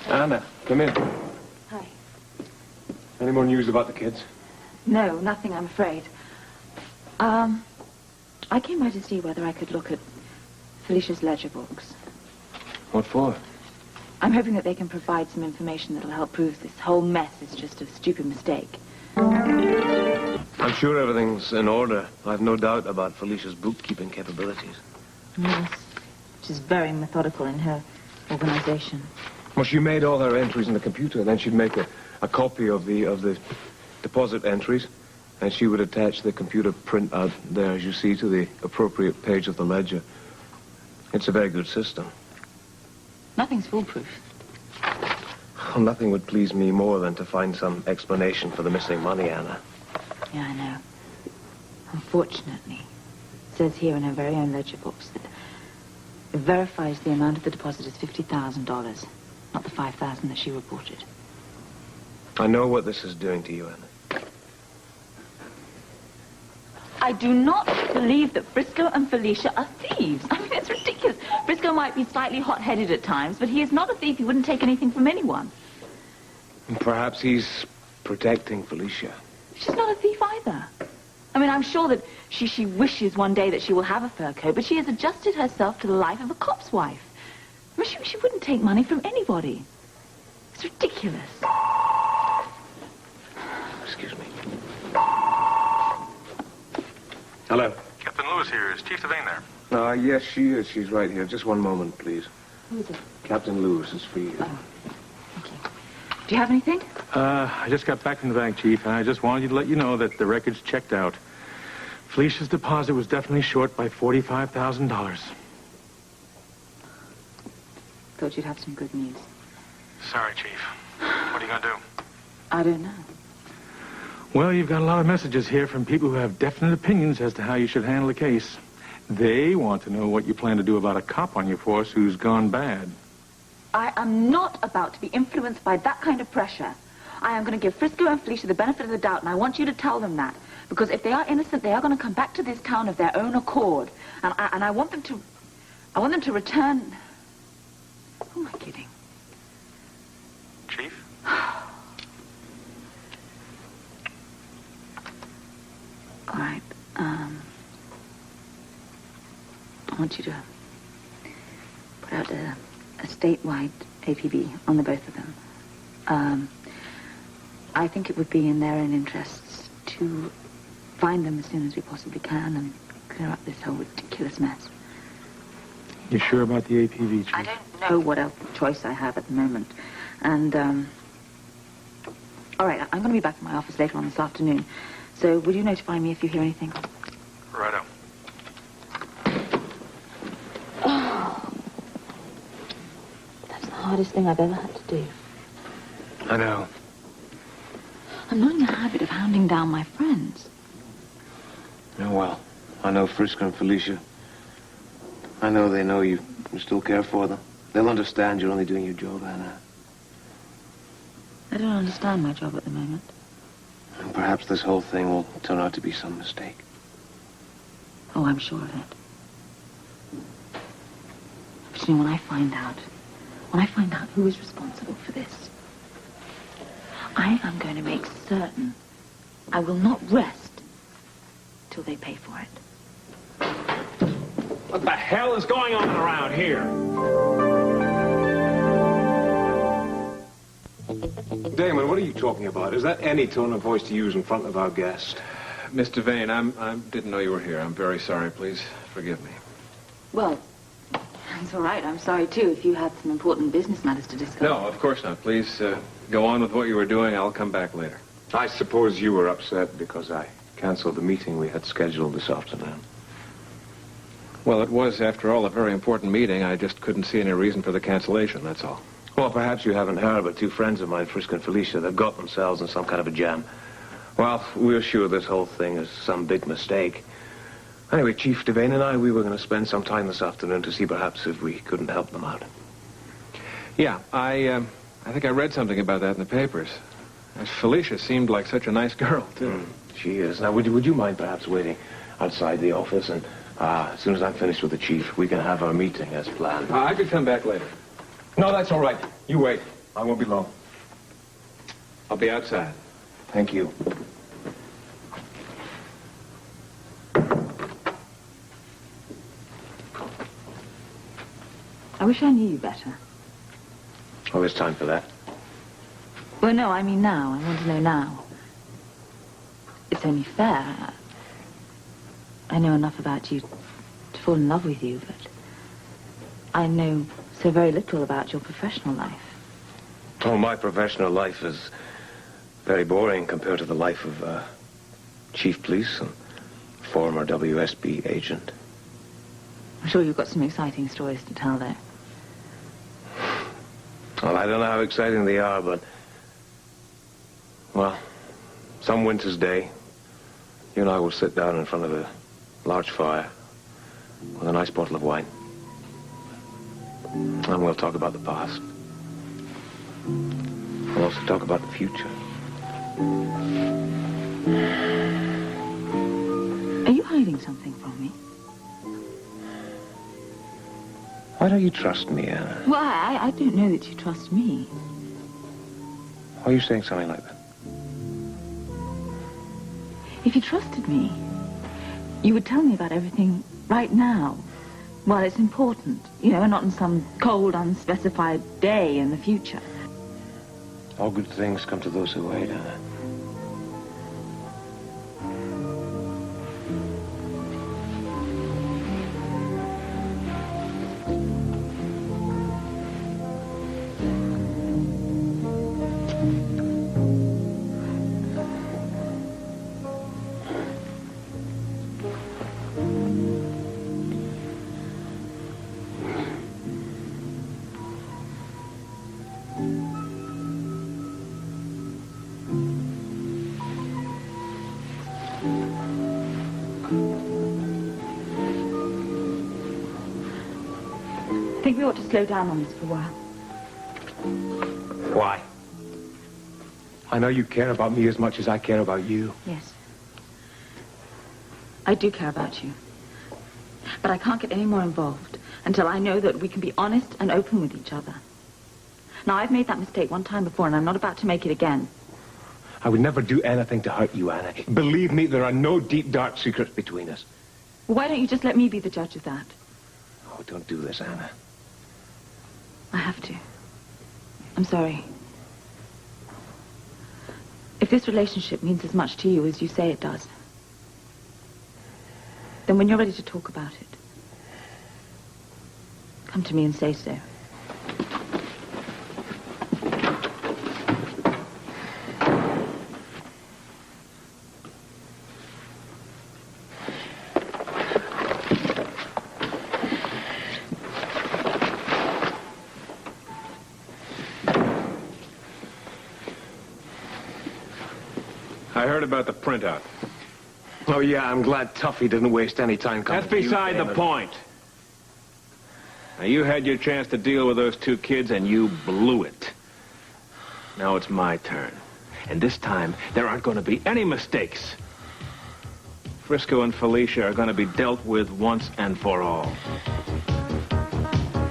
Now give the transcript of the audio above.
Anna, come in. Hi. Any more news about the kids? No, nothing, I'm afraid. I came by to see whether I could look at Felicia's ledger books. What for? I'm hoping that they can provide some information that'll help prove this whole mess is just a stupid mistake. I'm sure everything's in order. I've no doubt about Felicia's bookkeeping capabilities. Yes. She's very methodical in her organization. Well, she made all her entries in the computer, then she'd make a copy of the deposit entries, and she would attach the computer printout there, as you see, to the appropriate page of the ledger. It's a very good system. Nothing's foolproof. Well, nothing would please me more than to find some explanation for the missing money, Anna. Yeah, I know. Unfortunately, it says here in her very own ledger books that it verifies the amount of the deposit is $50,000, not the $5,000 that she reported. I know what this is doing to you, Anna. I do not believe that Frisco and Felicia are thieves. I mean, it's ridiculous. Frisco might be slightly hot-headed at times, but he is not a thief. He wouldn't take anything from anyone. And perhaps he's protecting Felicia. She's not a thief either. I mean, I'm sure that she wishes one day that she will have a fur coat, but she has adjusted herself to the life of a cop's wife. I mean, she wouldn't take money from anybody. It's ridiculous. Excuse me. Hello. Captain Lewis here. Is Chief Devane there? Yes, she is. She's right here. Just one moment, please. Who is it? Captain Lewis is for you. Oh, thank you. Do you have anything? I just got back from the bank, Chief, and I just wanted you to let you know that the record's checked out. Felicia's deposit was definitely short by $45,000. Thought you'd have some good news. Sorry, Chief. What are you going to do? I don't know. Well, you've got a lot of messages here from people who have definite opinions as to how you should handle the case. They want to know what you plan to do about a cop on your force who's gone bad. I am not about to be influenced by that kind of pressure. I am going to give Frisco and Felicia the benefit of the doubt, and I want you to tell them that. Because if they are innocent, they are going to come back to this town of their own accord. And I want them to... I want them to return... Who am I kidding? Chief? All right. I want you to put out a statewide APB on the both of them. I think it would be in their own interests to find them as soon as we possibly can and clear up this whole ridiculous mess. You sure about the APB, Chief? I don't know what else choice I have at the moment. And, all right, I'm going to be back in my office later on this afternoon. So will you notify me if you hear anything? Righto. Oh, that's the hardest thing I've ever had to do. I know. I'm not in the habit of hounding down my friends. Oh, well, I know Frisco and Felicia. I know they know you still care for them. They'll understand you're only doing your job, Anna. I don't understand my job at the moment. And perhaps this whole thing will turn out to be some mistake. Oh, I'm sure of it. But you know, when I find out who is responsible for this, I am going to make certain I will not rest till they pay for it. What the hell is going on around here? Damon, what are you talking about? Is that any tone of voice to use in front of our guest? Mr. Vane, I didn't know you were here. I'm very sorry. Please forgive me. Well, it's all right. I'm sorry, too, if you had some important business matters to discuss. No, of course not. Please go on with what you were doing. I'll come back later. I suppose you were upset because I canceled the meeting we had scheduled this afternoon. Well, it was, after all, a very important meeting. I just couldn't see any reason for the cancellation, that's all. Well, perhaps you haven't heard, but two friends of mine, Frisco and Felicia, they've got themselves in some kind of a jam. Well, we're sure this whole thing is some big mistake. Anyway, Chief Devane and I, we were going to spend some time this afternoon to see perhaps if we couldn't help them out. Yeah, I think I read something about that in the papers. Felicia seemed like such a nice girl, too. She is. Now, would you mind perhaps waiting outside the office, and as soon as I'm finished with the chief, we can have our meeting as planned. I could come back later. No, that's all right. You wait. I won't be long. I'll be outside. Thank you. I wish I knew you better. Oh, there's time for that. Well, no, I mean now. I want to know now. It's only fair. I know enough about you to fall in love with you, but I know so very little about your professional life. Oh, my professional life is very boring compared to the life of chief police and former WSB agent. I'm sure you've got some exciting stories to tell there. Well, I don't know how exciting they are, but... Well, some winter's day, you and I will sit down in front of a large fire with a nice bottle of wine. And we'll talk about the past. We'll also talk about the future. Are you hiding something from me? Why don't you trust me, Anna? Well, I don't know that you trust me. Why are you saying something like that? If you trusted me, you would tell me about everything right now. Well, it's important, you know, and not in some cold, unspecified day in the future. All good things come to those who wait, Anna. I think we ought to slow down on this for a while. Why? I know you care about me as much as I care about you. Yes. I do care about you. But I can't get any more involved until I know that we can be honest and open with each other. Now, I've made that mistake one time before, and I'm not about to make it again. I would never do anything to hurt you, Anna. Believe me, there are no deep, dark secrets between us. Well, why don't you just let me be the judge of that? Oh, don't do this, Anna. I have to. I'm sorry. If this relationship means as much to you as you say it does, then when you're ready to talk about it, come to me and say so. I heard about the printout. Oh, yeah, I'm glad Tuffy didn't waste any time coming That's to you, beside the David. point. Now, you had your chance to deal with those two kids, and you blew it. Now it's my turn. And this time, there aren't going to be any mistakes. Frisco and Felicia are going to be dealt with once and for all.